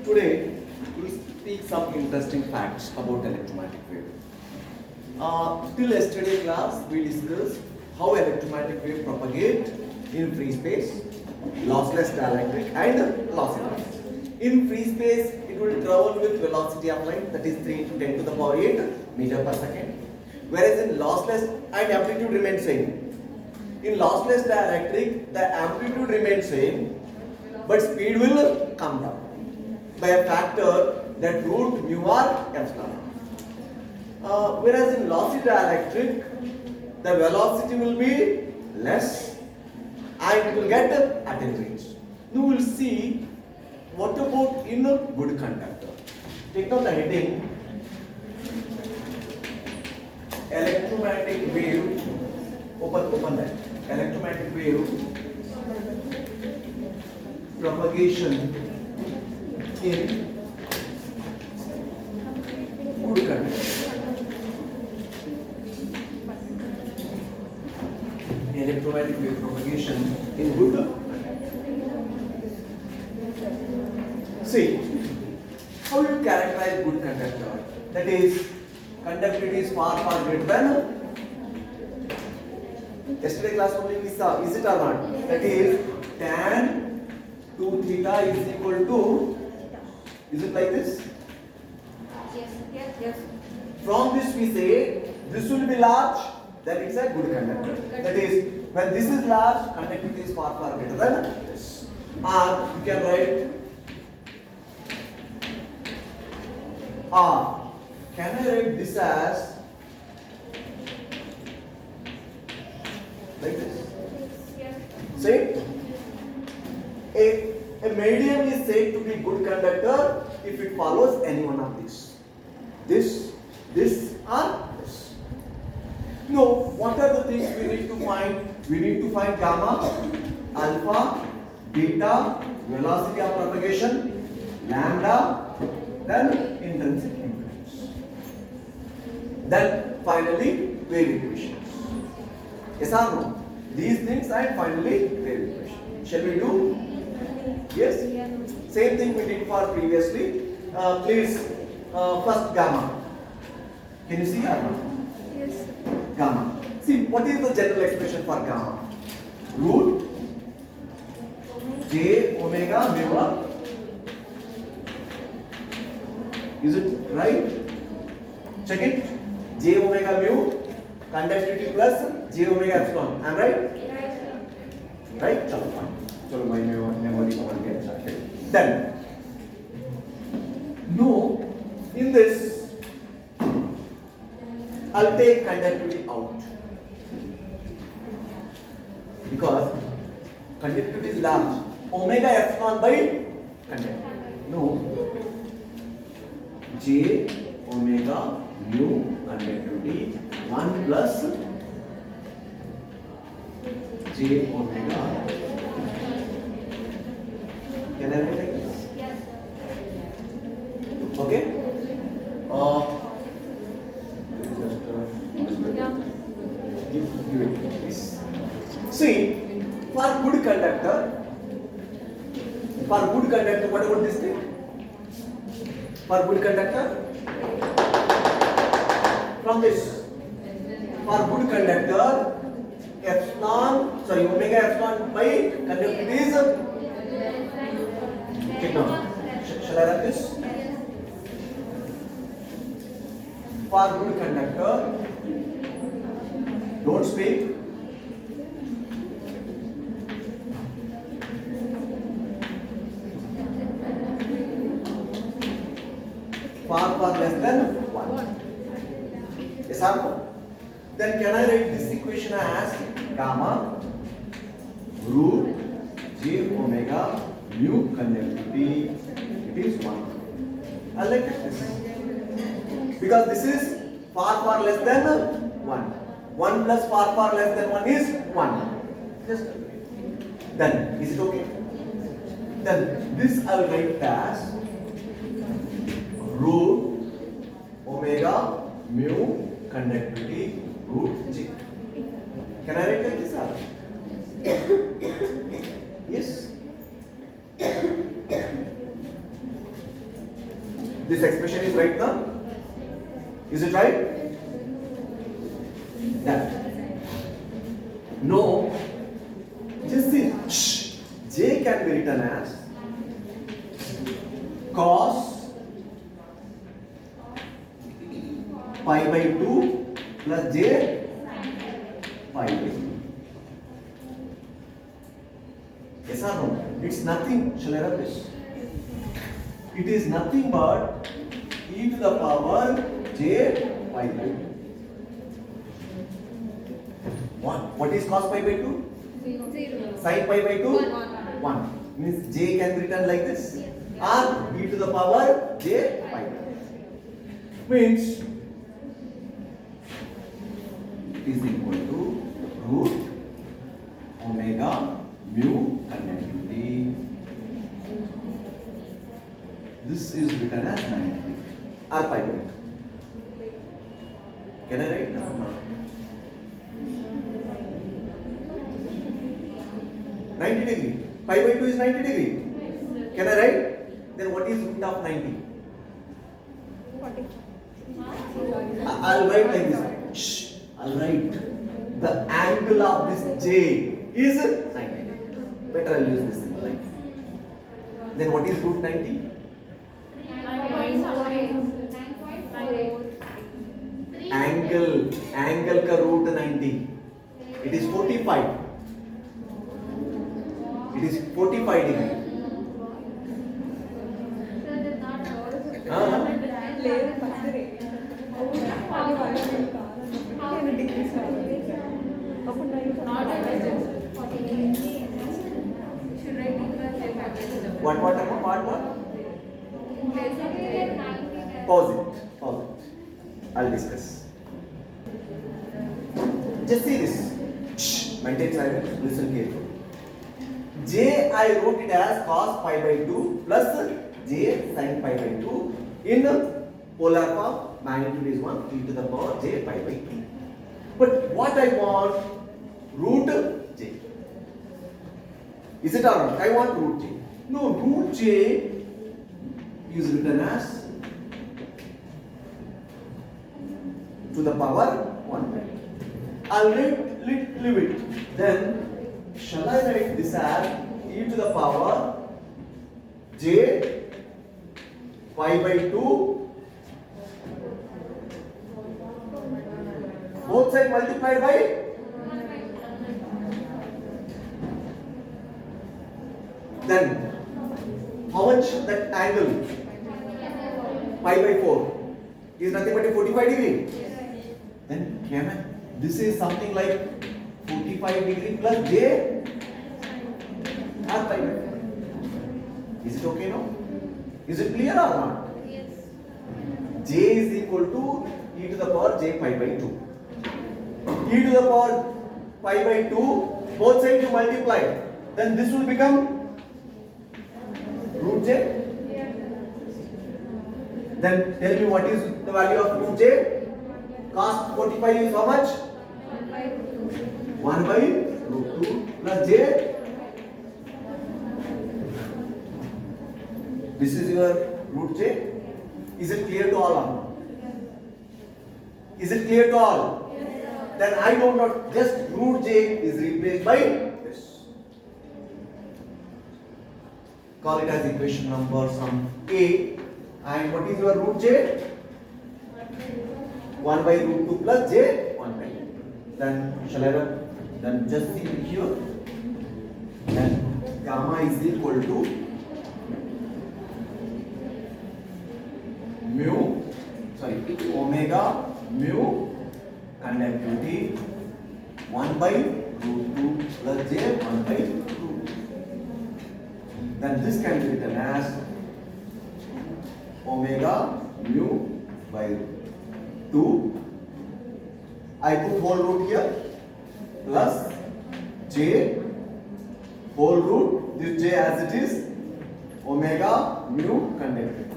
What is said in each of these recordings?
Today, we will speak some interesting facts about electromagnetic wave. Till yesterday class, we discussed how electromagnetic wave propagate in free space, lossless dielectric and lossy dielectric. In free space, it will travel with velocity of light, that is 3 into 10 to the power 8 meter per second. Whereas in lossless, and amplitude remains same. In lossless dielectric, the amplitude remains same, but speed will come down by a factor that root mu r epsilon. Whereas in lossy dielectric, the velocity will be less and it will get attenuated. Now we will see what about in a good conductor. Take down the heading electromagnetic wave. Open that. Electromagnetic wave propagation in good conductor. Electromagnetic wave propagation in good conductor. See, how you characterize good conductor? That is, conductivity is far greater than. Yesterday class only we saw, is it or not? That is, tan 2 theta is equal to, is it like this? Yes. From this we say, this will be large, then it's a good conductor. That is, when this is large, conductivity is far greater than this. Or you can write R. Can I write this as like this? Say, a medium is said to be good conductor if it follows any one of these. This, or this. Now, what are the things we need to find? We need to find gamma, alpha, beta, velocity of propagation, lambda, then intrinsic impedance. Then finally wave equations. Yes or no? These things and finally wave equation. Shall we do? Yes? Same thing we did for previously. Please, first gamma. Can you see gamma? Yes. Gamma. See, what is the general expression for gamma? Root j omega mu r. Is it right? Check it. J omega mu conductivity plus j omega epsilon. Am I right? Right? Chalo, fine. Chalo, my memory won't get started. Then, no, in this, I'll take conductivity out. Because conductivity is large. Omega epsilon by conductivity. No. J omega mu conductivity 1 plus j omega. Can I write like this? Yes. Okay? Give it, please. See, for good conductor, what about this thing? For good conductor, from this, for good conductor, omega epsilon by conductivity is, okay, now, shall I write this? For good conductor, don't speak. Far less than 1. Yes or no? Then can I write this equation as gamma root j omega mu conductivity? It is 1. I like this. Because this is far less than 1. 1 plus far less than 1 is 1. Just then, is it okay? Then this I will write as root omega mu conductivity root j. Can I write like this up? Yes? This expression is right now? Is it right? Done. No. Just see. J can be written as cos pi by 2 plus j pi by 2. Yes or no? It's nothing. Shall I write this? It is nothing but e to the power j pi by 2. What is cos pi by 2? 0. Sin pi by 2? 1. Means j can be written like this. Or e to the power j pi by 2. Means it is equal to root omega mu conductivity. This is written as 90 or pi by 2. Can I write now? No. 90 degree. Pi by 2 is 90 degree. Can I write? Then what is root of 90? I'll write like this. Shh. I'll write. The angle of this J is 90. Better I'll use this symbol like. Then what is root 90? Angle ka root 90. It is 45. It is 45 degree. What? Pause it. I'll discuss. Just see this. Shh. Maintain silence. Listen carefully. J I wrote it as cos pi by 2 plus j sin pi by 2 in polar form. Magnitude is 1 e to the power j pi by 2. But what I want? Root j. Is it or not? I want root j. No, root j is written as to the power 1. I'll leave it. Then shall I write this as e to the power j pi by 2 both sides multiplied by then how much that angle pi by 4 is nothing but a 45 degree. Then this is something like 45 degree plus j or pi by 4. Is it okay now? Is it clear or not? Yes. J is equal to e to the power j pi by 2. E to the power pi by 2, both sides you multiply. Then this will become root j. Then tell me what is the value of root j? Cos 45 is how much? 1 by root 2 plus j. This is your root j. Is it clear to all? Is it clear to all? Then I don't know, just root j is replaced by this. Call it as equation number some A. And what is your root j? 1 by root 2 plus j 1 by. Then shall I write? Then just see here. Then gamma is equal to omega mu conductivity 1 by root 2 plus j 1 by 2. Then this can be written as omega mu by 2. I put whole root here plus j whole root, this j as it is, omega mu conductivity.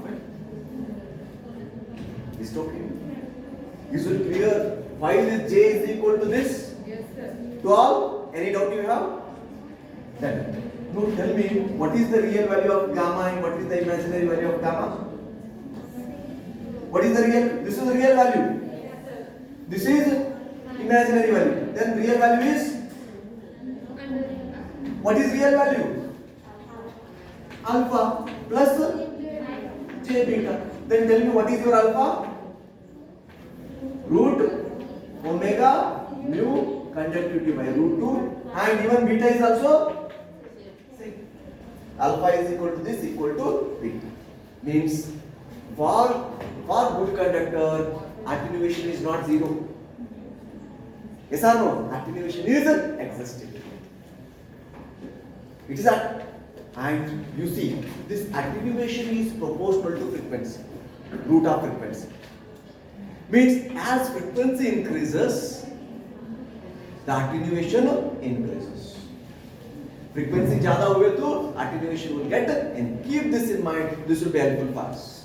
Is it okay? Is it clear why this j is equal to this? Yes, sir. To all? Any doubt you have? Then, now tell me what is the real value of gamma and what is the imaginary value of gamma? What is the real? This is the real value. This is imaginary value. Then real value is, what is real value? Alpha plus j beta. Then tell me what is your alpha? Root omega mu conductivity by root 2, and even beta is also same. Alpha is equal to this equal to beta. Means for good conductor attenuation is not zero. Yes or no? Attenuation is existing. It is that, and you see this attenuation is proportional to frequency, root of frequency. Means as frequency increases, the attenuation increases. Frequency ज़्यादा हुए तो attenuation will get, and keep this in mind. This will be helpful for us.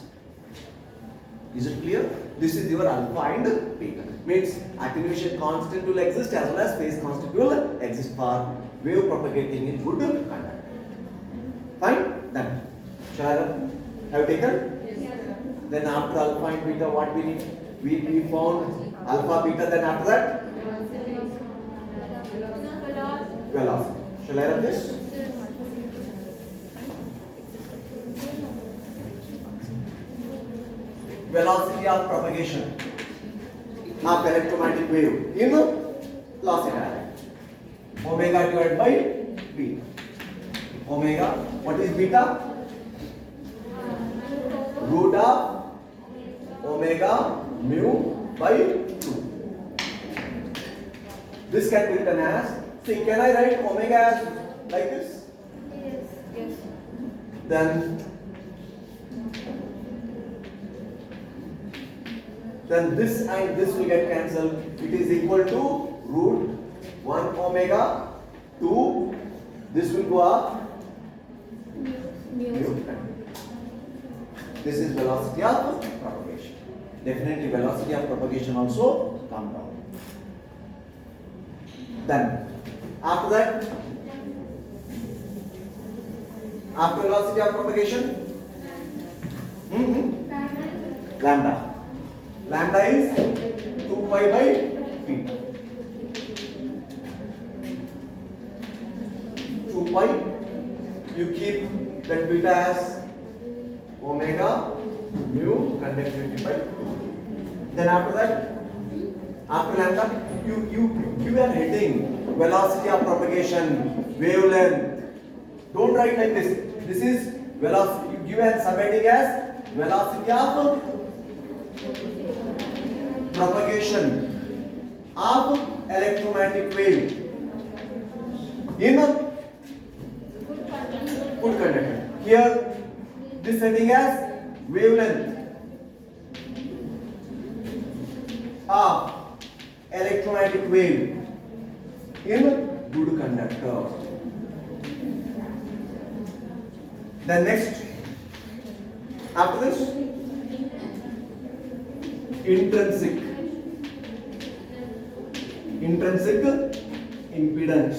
Is it clear? This is your alpha and beta. Means attenuation constant will exist as well as phase constant will exist for wave propagating in good conductor. Fine? Then, shall I have taken? Yes. Then after alpha and beta, what we need? We found alpha, beta. Then after that, velocity. Shall I write this? Velocity of propagation of electromagnetic wave in lossy direction. Omega divided by beta. Omega, what is beta? Root of omega mu by 2. This can be written as, see, can I write omega as like this? Yes. Then this and this will get cancelled. It is equal to root 1 omega 2. This will go up. Mu. This is velocity of propagation. Definitely velocity of propagation also come down. Then after that, after velocity of propagation, lambda. Lambda is 2 pi by beta. 2 pi, you keep that beta as omega mu conductivity by 2. Then after that, after lambda, you are heading velocity of propagation, wavelength. Don't write like this. This is velocity. You give as subheading as velocity of propagation of electromagnetic wave in good conductor. Here, this heading as wavelength of electromagnetic wave in good conductor. Then next, after this, intrinsic impedance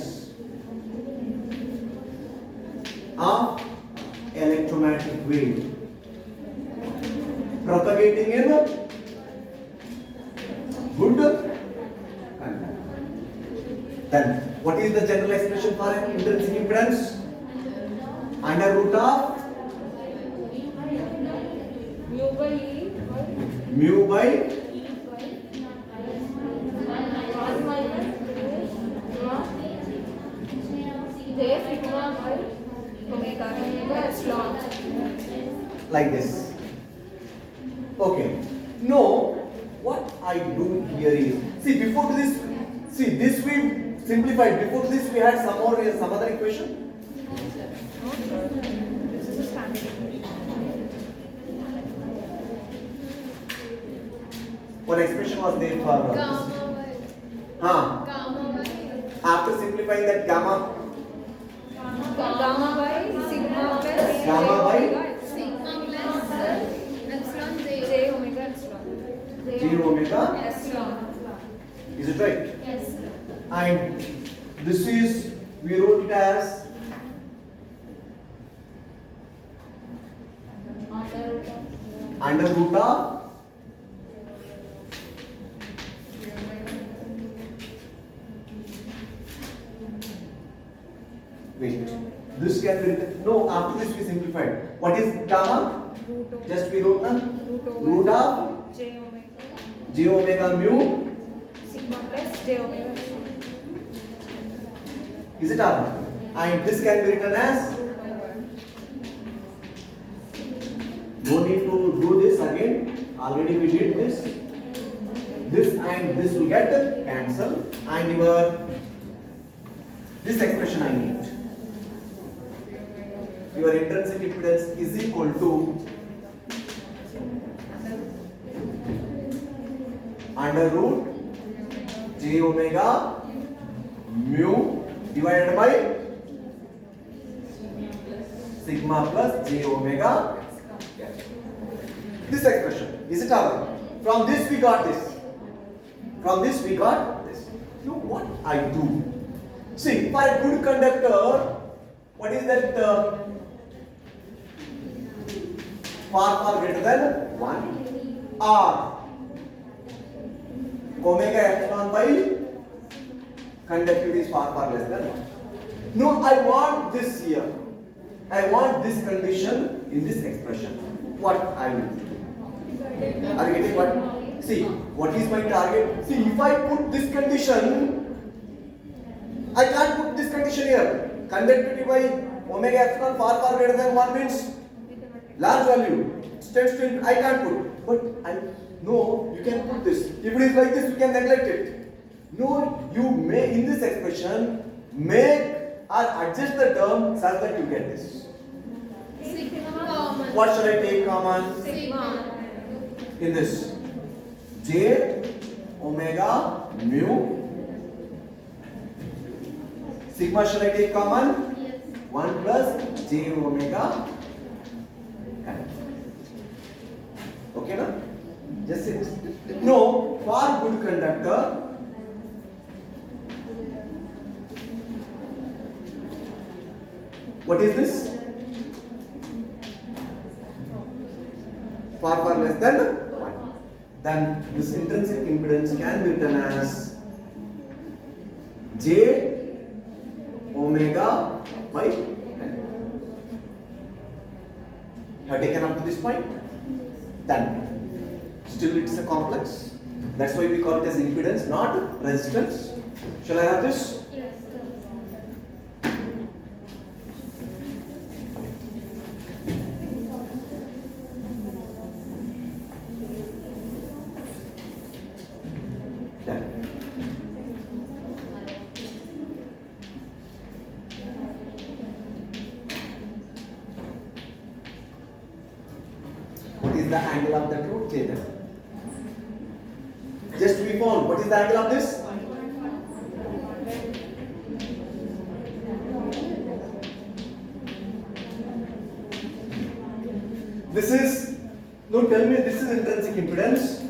of electromagnetic wave propagating in good conductor. Then what is the general expression for an intrinsic impedance? Under root of mu by like this. Okay. No, what I do here is, see, before this, see, this we simplified. Before this we had some other equation. What expression was there for after simplifying that gamma by sigma plus Gamma by sigma plus epsilon j omega epsilon. J omega. Epsilon. Is it right? Yes. And this is, we wrote it as under root of Wait. This can be written. No, after this we simplified. What is gamma? Root over. Just we wrote na? Root over. Root of J omega. j omega mu. Sigma plus J omega. Is it or not? And this can be written as. Root over. No need to do this again. Already we did this. This and this will get cancelled. And your this expression I need. Your intrinsic impedance is equal to under root j omega mu divided by sigma plus j omega. This expression, is it all? From this we got this. From this we got this. You know what I do? See, for a good conductor, what is that? Far greater than 1 or omega epsilon by conductivity is far less than 1. No, I want this here. I want this condition in this expression. What I will do? Are you getting what? See, what is my target? See, if I put this condition, I can't put this condition here. Conductivity by omega epsilon far greater than 1 means large value. Tends to I can't put. But I no, you can put this. If it is like this, you can neglect it. No, you may in this expression make or adjust the term such that you get this. Sigma common. What shall I take common Sigma. in this? J omega mu. Sigma shall I take common? Yes. 1 plus j omega. Okay, na? Just it. No, for good conductor, what is this? Far less than 1. Then this intrinsic impedance can be written as j omega by n. Have taken up to this point? Then still it's a complex. That's why we call it as impedance, not resistance. Shall I have this? Yes. Done. What is the angle of that root? Chetan? Just we found. What is the angle of this? This is, no, tell me, this is intrinsic impedance.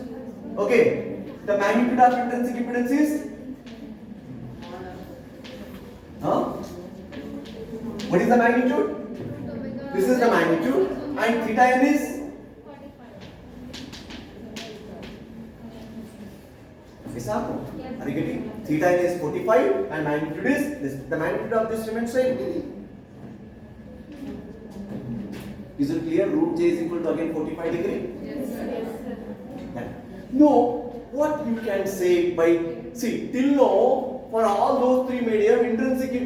Okay, the magnitude of intrinsic impedance is? Huh? What is the magnitude? This is the magnitude, and theta n is? Yes or no? Are you getting? Theta n is 45 and magnitude is this. The magnitude of this remains same. Is it clear? Root j is equal to again 45 degree? Yes. No, what you can say by, see, till now, for all those three medium,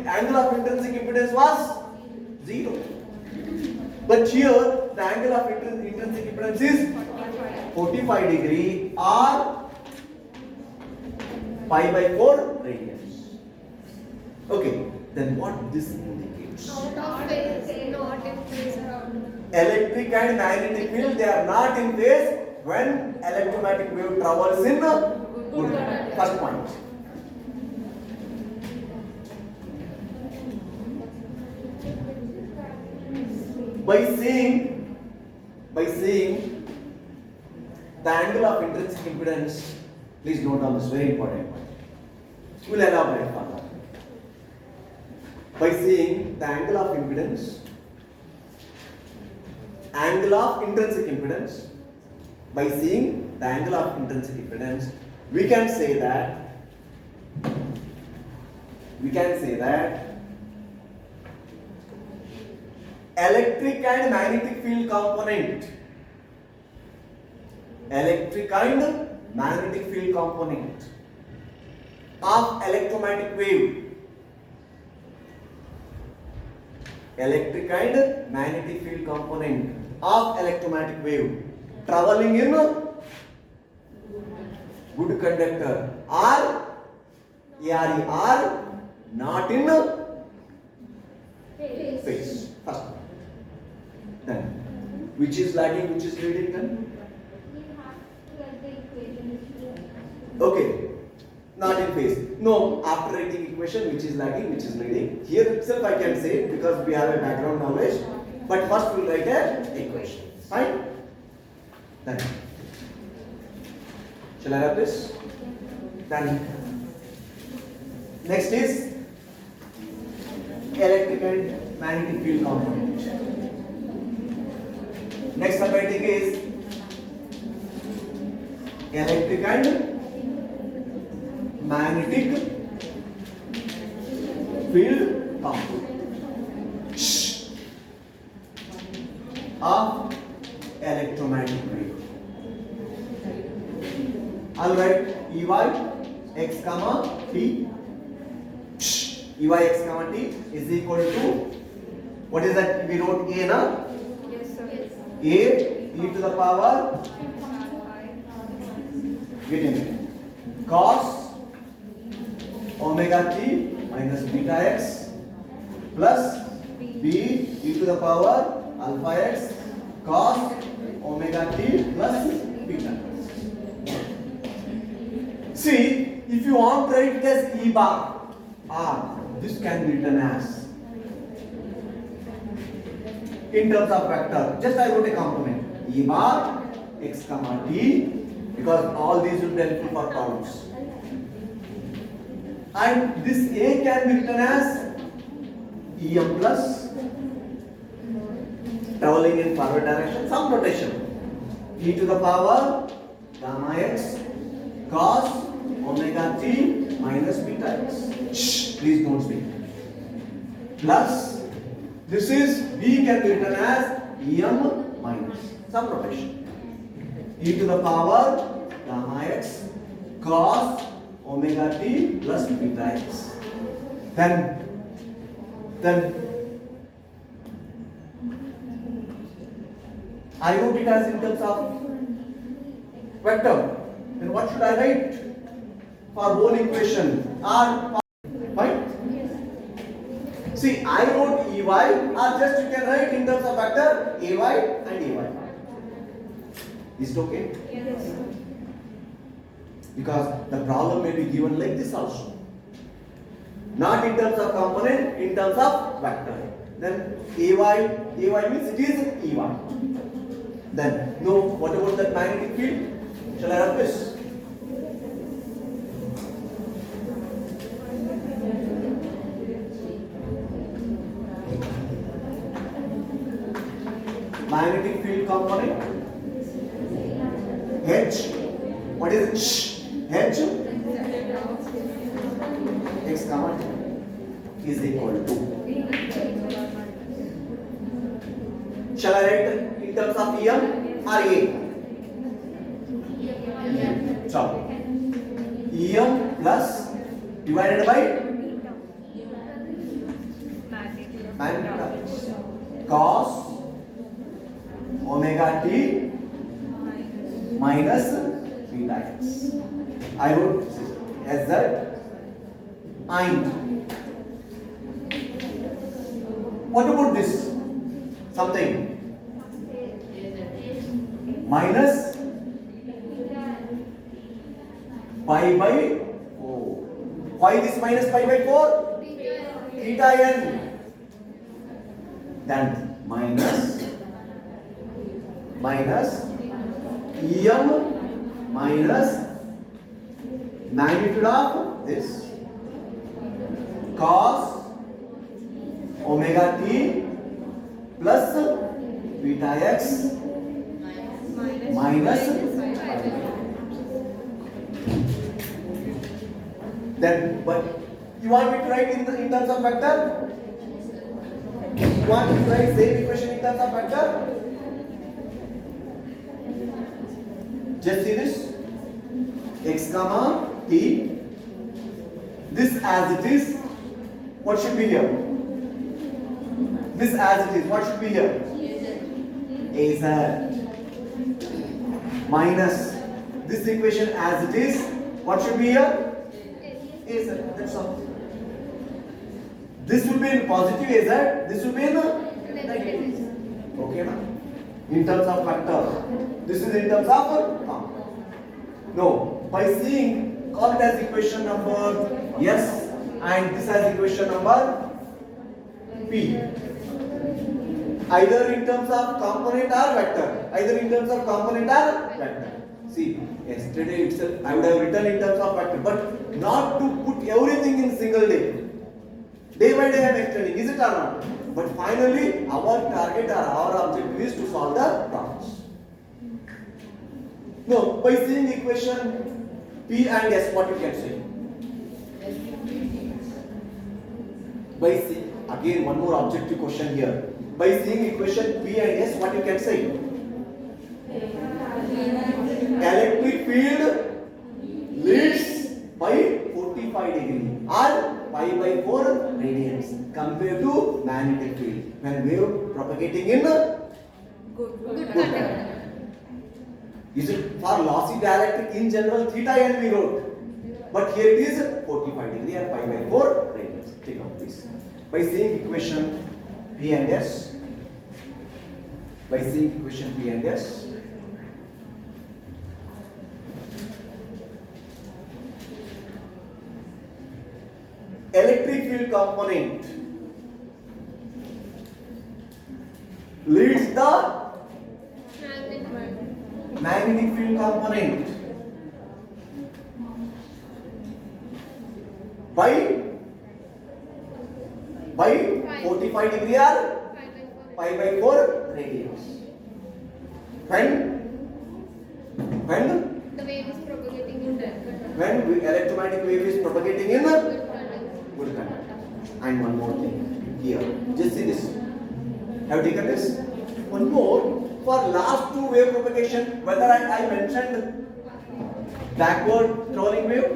angle of intrinsic impedance was 0. But here, the angle of intrinsic impedance is 45 degree or pi by 4 radians. Okay, then what this indicates? Out of phase, not in phase around. Electric and magnetic field, they are not in phase when electromagnetic wave travels in good. First point. By seeing the angle of intrinsic impedance, please note down this very important point. We will elaborate further. By seeing the angle of impedance, angle of intrinsic impedance, by seeing the angle of intrinsic impedance, we can say that electric and magnetic field component. Electric and magnetic field component of electromagnetic wave. Electric and magnetic field component of electromagnetic wave traveling in good conductor are not in phase. First. Then which is lagging, which is leading then? Okay, not in phase. No, after writing equation, which is lagging, which is leading. Here itself I can say because we have a background knowledge. But first we'll write an equation. Fine? Then. Shall I write this? Then. Next is electric and magnetic field component. Next subheading is electric and magnetic field component of electromagnetic wave. I'll write Ey x comma t. Ey x comma t is equal to, what is that? We wrote A na? Yes, sir. A e to the power, getting it, cos omega t minus beta x plus b e to the power alpha x cos omega t plus beta x. See, if you want to write it as E bar R, this can be written as, in terms of vector, just I wrote a component E bar x comma t, because all these will be helpful for counts. And this A can be written as Em plus, traveling in forward direction, some rotation, e to the power gamma x cos omega t minus beta x. Shh, please don't speak. Plus, this is B can be written as Em minus, some rotation, e to the power gamma x cos omega t plus beta x. Then I wrote it as in terms of vector. Then what should I write for whole equation? R, fine? See, I wrote Ey, or just you can write in terms of vector Ay and Ay. Is it okay? Yes. Because the problem may be given like this also. Not in terms of component, in terms of vector. Then Ay means it is Ey. Then, no, what about that magnetic field? Shall I have this? Magnetic field component H. What is it? H x comma t is equal to. Shall I write in terms of Em or A? So, Em plus divided by magnetic cos omega t minus beta x. I wrote as that. And what about this? Something minus pi by 4. Why this minus pi by 4? Theta n. Then minus Em minus magnitude of this cos omega t plus beta x minus then, but you want me to write in terms of vector? You want to write same equation in terms of vector? Just see this. X comma t. This as it is. What should be here? This as it is. What should be here? Az. Minus this equation as it is. What should be here? Az. That's all. This will be in positive Az. This will be in negative. Okay, na? In terms of vector. This is in terms of no. By seeing, call it as equation number S and this as equation number P. Either in terms of component or vector. Either in terms of component or vector. See, yesterday itself I would have written in terms of vector, but not to put everything in single day. Day by day I am extending, is it or not? But finally, our target or our objective is to solve the problems. No, by seeing equation P and S, what you can say? By seeing, again one more objective question here. By seeing equation P and S, what you can say? Electric field leads by 45 degree or pi by 4 radians compared to magnetic field when wave propagating in Good conductor. Is it for lossy dielectric in general theta and we wrote, but here it is 45 degree and pi by 4 radians. Take out this. By seeing equation P and S, by seeing equation P and S, electric field component leads the magnetic field component by 45 degree or pi by 4 radians. When The wave is propagating in that. when electromagnetic wave is propagating in Good conductor. good conductor. And one more thing here. Just see this. Have you taken this? One more. For last two wave propagation, whether I mentioned backward traveling wave,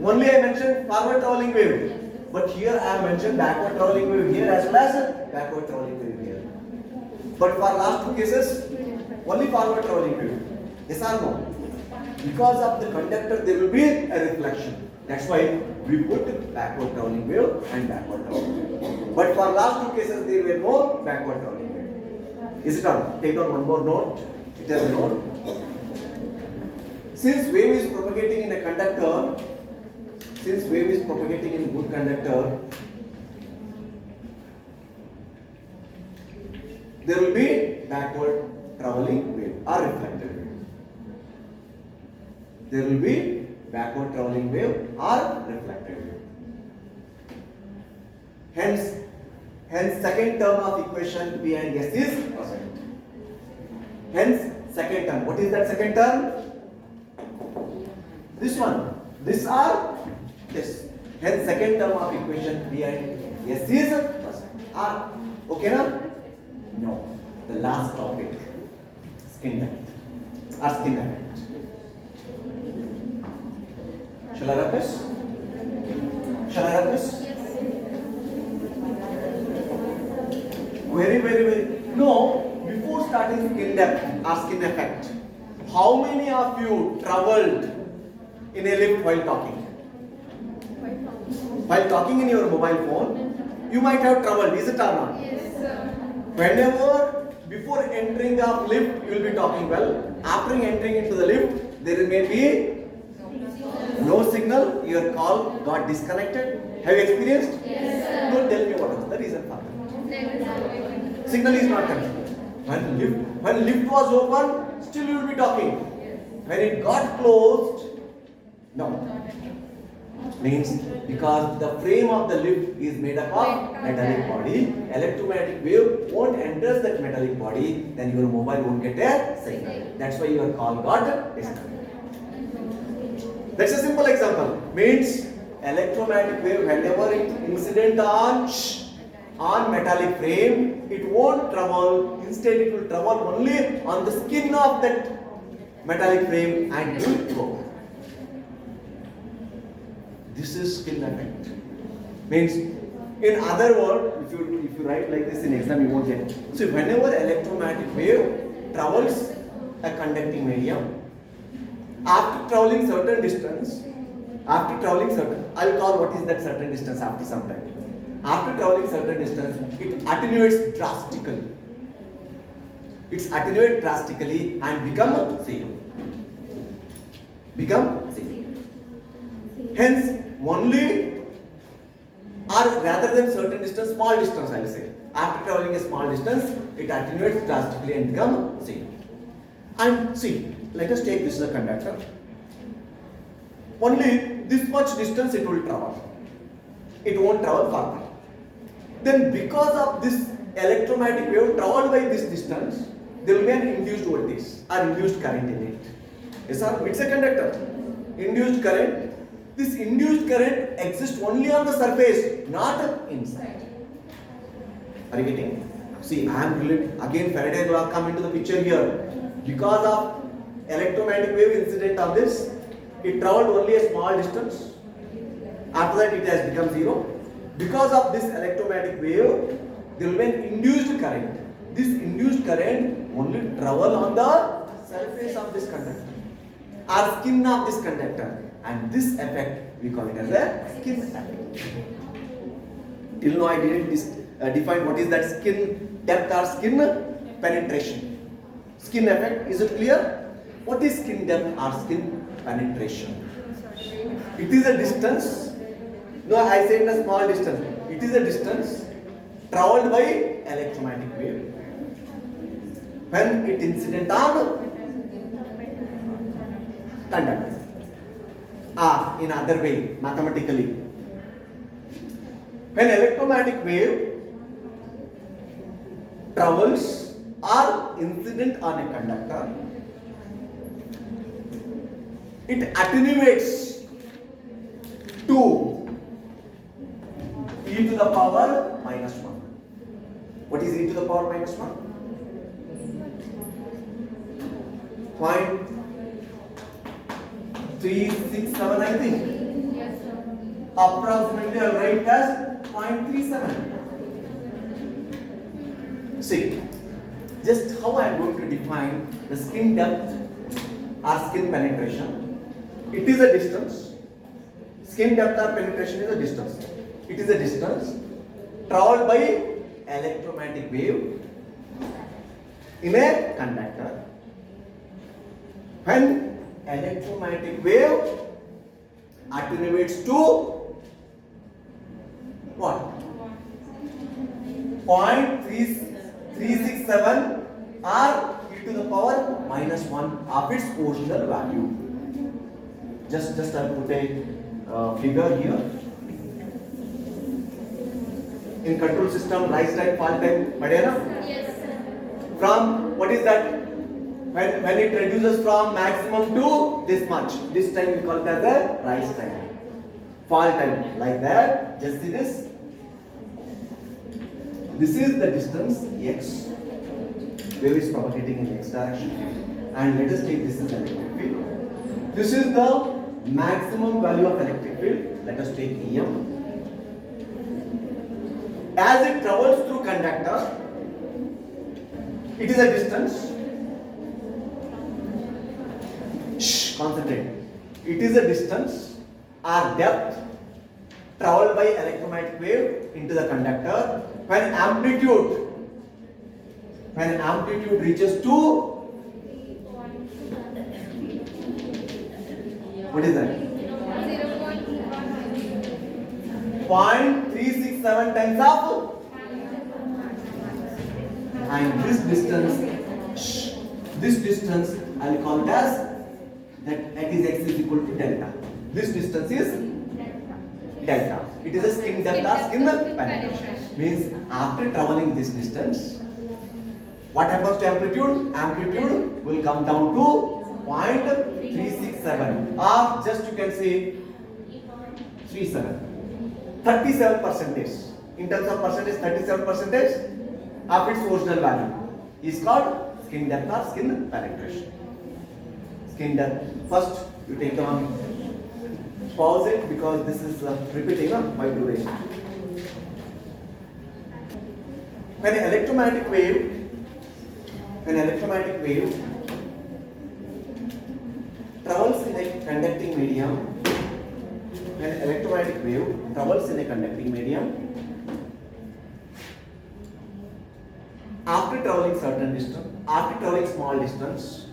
only I mentioned forward traveling wave. But here I have mentioned backward traveling wave here as well as backward traveling wave here. But for last two cases, only forward traveling wave. Yes or no? Because of the conductor, there will be a reflection. That's why we put backward traveling wave and backward traveling wave. But for last two cases, there were no backward traveling wave. Is it on? Take down one more note. It has a note. Since wave is propagating in a conductor, since wave is propagating in good conductor, there will be backward traveling wave or reflected wave. There will be backward traveling wave or reflected wave. Hence second term of equation P and S is present. Hence second term. What is that second term? This one. This or this. Hence second term of equation P and S is present. Okay now? No. The last topic. Skin depth. Or skin effect. Shall I wrap this? Shall I wrap this? Very. No, before starting skin depth or skin effect, how many of you traveled in a lift while talking? While talking in your mobile phone, you might have traveled, is it or not? Yes, sir. Whenever, before entering the lift, you will be talking well. After entering into the lift, there may be no signal, your call got disconnected. Have you experienced? Yes, sir. Don't tell me what is the reason for that. Signal is not coming. When lift was open, still you will be talking. When it got closed, no. Means because the frame of the lift is made up of metallic body, electromagnetic wave won't enter that metallic body, then your mobile won't get a signal. That's why your call got disconnected. That's a simple example. Means electromagnetic wave, whenever it incident on on metallic frame, it won't travel. Instead, it will travel only on the skin of that metallic frame and it will go. This is skin effect. Means, in other words, if you write like this in exam, you won't get. So, whenever electromagnetic wave travels a conducting medium, after traveling certain distance, I will call what is that certain distance after some time. After traveling certain distance, it attenuates drastically. It's attenuated drastically and become zero. Hence, only or rather than certain distance, small distance I will say. After traveling a small distance, it attenuates drastically and become zero. And see, let us take this as a conductor. Only this much distance it will travel. It won't travel further. Then because of this electromagnetic wave traveled by this distance, there will be an induced voltage or induced current in it. Yes sir, it's a conductor. Induced current. This induced current exists only on the surface, not inside. Are you getting? See, I am again Faraday law come into the picture here. Because of electromagnetic wave incident of this, it traveled only a small distance. After that, it has become zero. Because of this electromagnetic wave, there will be an induced current. This induced current only travel on the surface of this conductor or skin of this conductor, and this effect we call it as a skin effect. Till now I didn't define what is that skin depth or skin penetration. Skin effect, is it clear? What is skin depth or skin penetration? It is a distance. No, I said a small distance. It is a distance traveled by electromagnetic wave. When it incident on conductor. In other way, mathematically. When electromagnetic wave travels or incident on a conductor, it attenuates to e to the power minus 1. What is e to the power minus 1? Point 367, I think. Yes, sir. Approximately I will write as 0.37. See, just how I am going to define the skin depth or skin penetration. It is a distance. Skin depth or penetration is a distance. It is a distance traveled by electromagnetic wave in a conductor. When electromagnetic wave attenuates to what? 0.367 or e to the power minus 1 of its original value. Just I'll put a figure here. In control system, rise time, fall time, padena? Yes, sir. From what is that? When it reduces from maximum to this much, this time we call it as a rise time, fall time, like that. Just see this. This is the distance x. Wave is propagating in x direction, and let us take this as electric field. This is the maximum value of electric field. Let us take EM. As it travels through conductor, it is a distance. Concentrate. It is a distance or depth traveled by electromagnetic wave into the conductor when amplitude reaches to what is that? 0.367 times of, and this distance I will call it as that is x is equal to delta. This distance is delta. It is a skin depth or skin penetration. Means after traveling this distance, what happens to amplitude? Amplitude will come down to 0.367 or just you can say 37%. in terms of percentage, 37% of its original value is called skin depth or skin penetration. Skin depth. First, you take on, pause it because this is repeating my duration. When an electromagnetic wave travels in a conducting medium, when an electromagnetic wave travels in a conducting medium, after traveling certain distance, after traveling small distance,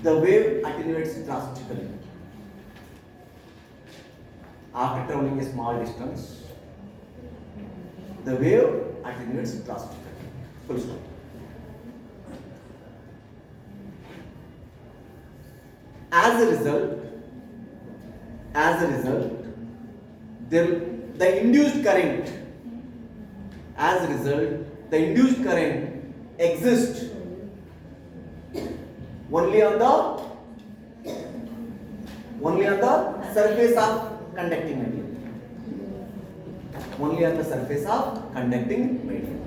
the wave attenuates drastically. After traveling a small distance, the wave attenuates drastically. Full stop. As a result, the induced current exists only on the surface of conducting medium. Only on the surface of conducting medium.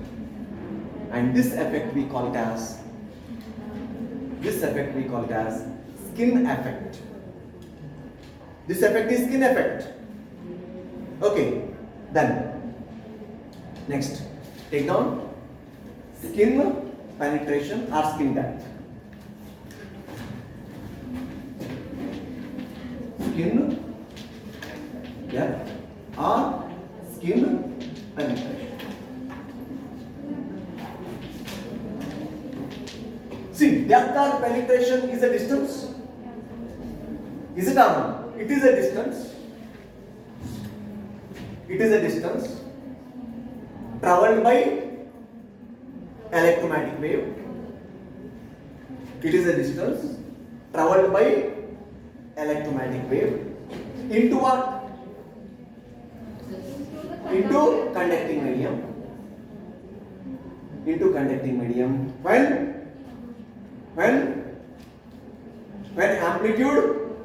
And this effect we call it as skin effect. This effect is skin effect. Okay, then next, take down skin penetration or skin depth. Skin depth or skin penetration. See, depth or penetration is a distance. Is it or not? It is a distance. It is a distance traveled by electromagnetic wave. It is a distance traveled by electromagnetic wave into what? Into conducting medium. Into conducting medium. When amplitude,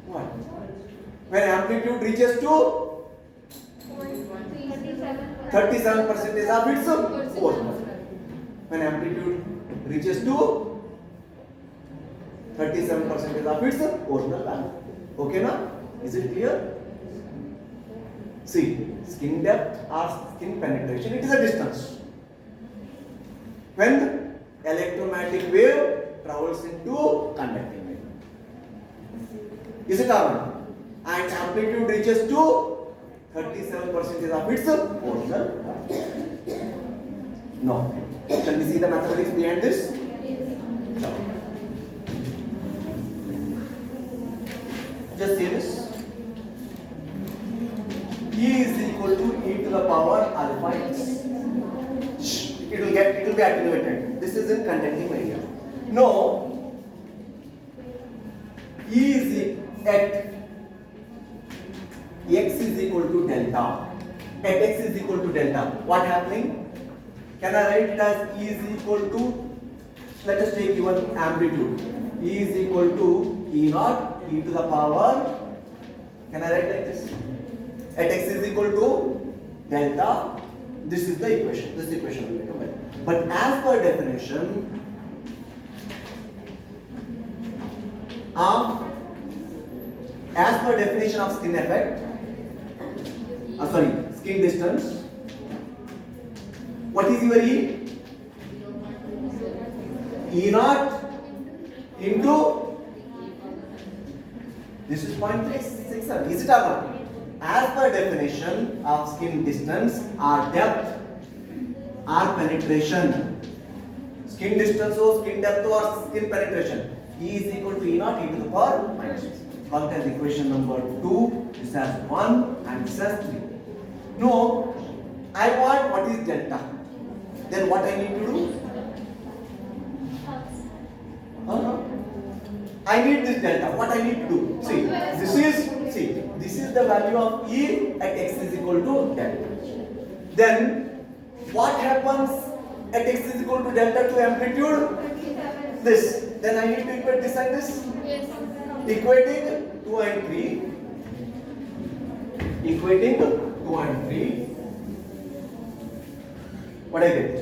what? When amplitude reaches to 37% of its original. When amplitude reaches to 37% of its original value. Okay now? Is it clear? See, skin depth or skin penetration, it is a distance. When electromagnetic wave travels into conducting wave. Is it or not? And amplitude reaches to 37% of its original value. No. Can we see the mathematics behind this? No. Just see this. E is equal to e to the power alpha x. It will be attenuated. This is in conducting medium. No. E is at x is equal to delta. At x is equal to delta. What happening? Can I write it as E is equal to, let us take even amplitude. E is equal to E naught e to the power. Can I write like this? At x is equal to delta. This is the equation. This equation will become right. But as per definition of skin effect, skin distance. What is your E? E naught into, this is 0.67. Is it or not? As per definition of skin distance or depth or penetration, skin distance or skin depth or skin penetration, E is equal to E naught e to the power minus 6. Call it as equation number 2. This has 1 and this has 3. No, I want what is delta. Then what I need to do? I need this delta. What I need to do? See, this is the value of E at x is equal to delta. Then what happens at x is equal to delta to amplitude? This. Then I need to equate this and this. Yes. Equating 2 and 3. Equating 2 and 3. What I get?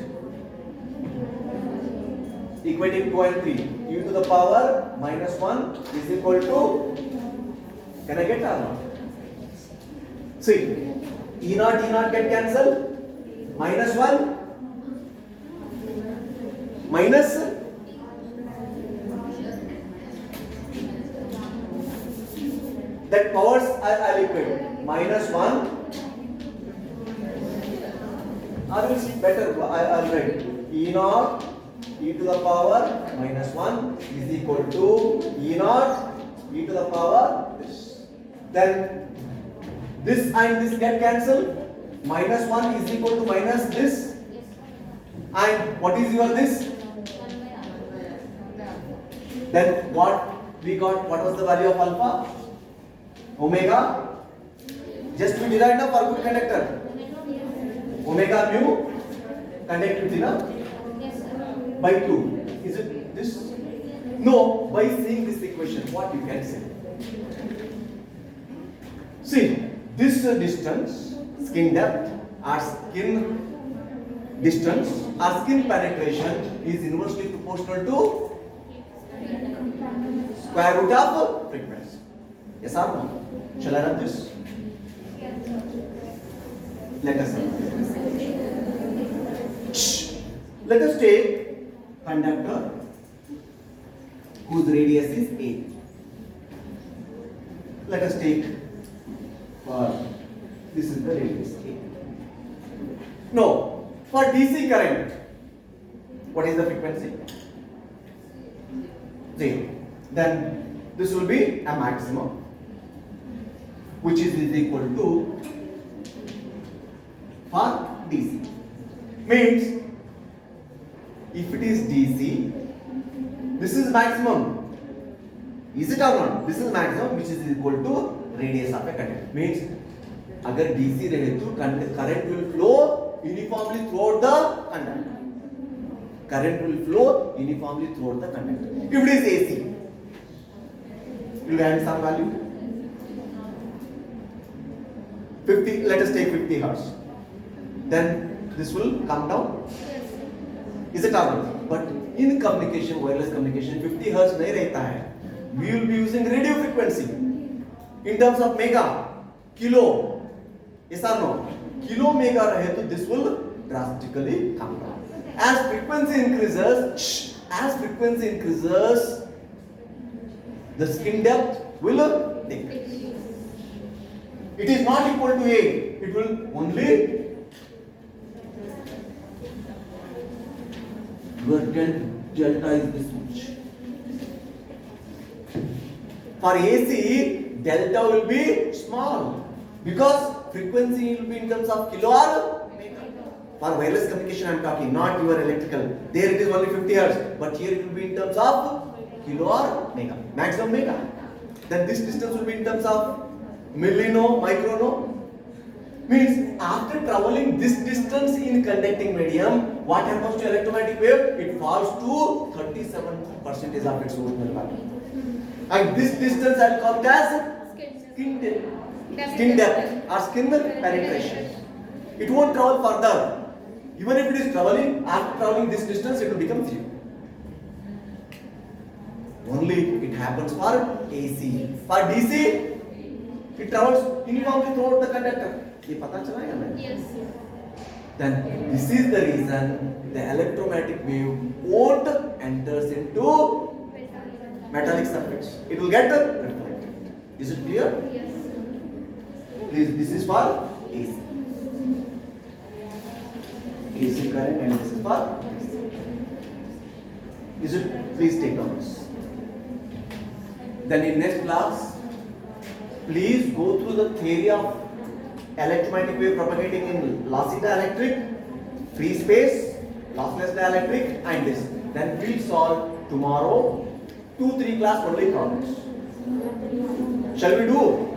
Equating 2 and 3. E to the power minus 1 is equal to, can I get or not? See, E naught get cancelled. Minus 1 minus that powers I'll equate. Minus 1. I will see better. I'll write E naught e to the power minus 1 is equal to E naught e to the power this. Then this and this get cancelled. Minus 1 is equal to minus this. And what is your this? Then what we got? What was the value of alpha? Omega. Just we derived now for good conductor. Omega mu conductivity na by 2. Is it this? No. By seeing this equation, what you can say? See, this distance, skin depth or skin distance or skin penetration is inversely proportional to square root of frequency. Yes or no? Shall I run this? Let us Shh. Let us take conductor whose radius is A. Let us take this is the radius A. No, for DC current, what is the frequency? 0. Then this will be a maximum, which is equal to for DC. Means if it is DC, this is maximum. Is it or not? This is maximum, which is equal to radius of a conductor. Means अगर DC रहे तो current will flow uniformly throughout the conductor. Current will flow uniformly throughout the conductor. If it is AC, you will add some value. 50. Let us take 50 hertz. Then this will come down. Is it or not? But in communication, wireless communication, 50 hertz नहीं रहता है. We will be using radio frequency in terms of mega, kilo. Yes or no? Kilo mega रहे तो this will drastically come down. As frequency increases, the skin depth will decrease. It is not equal to A. It will only your delta is this much. For AC, delta will be small because frequency will be in terms of kilo or mega. For wireless communication, I am talking, not your electrical. There it is only 50 hertz, but here it will be in terms of kilo or mega, maximum mega. Then this distance will be in terms of millino, microno. Means after traveling this distance in conducting medium, what happens to electromagnetic wave? It falls to 37% of its original value. And this distance I will call it as skin depth or skin penetration. It won't travel further. Even if it is traveling, after traveling this distance, it will become 0. Only it happens for AC. For DC, it travels uniformly throughout the conductor. ये पता चला या नहीं? Yes. Then this is the reason the electromagnetic wave won't enters into metallic surface. It will get reflected. Is it clear? Yes. This is for AC. AC current and this is for AC. Is it? Please take notes. Then in next class, please go through the theory of electromagnetic wave propagating in lossy dielectric, free space, lossless dielectric, and this. Then we'll solve tomorrow 2-3 class only problems. Shall we do?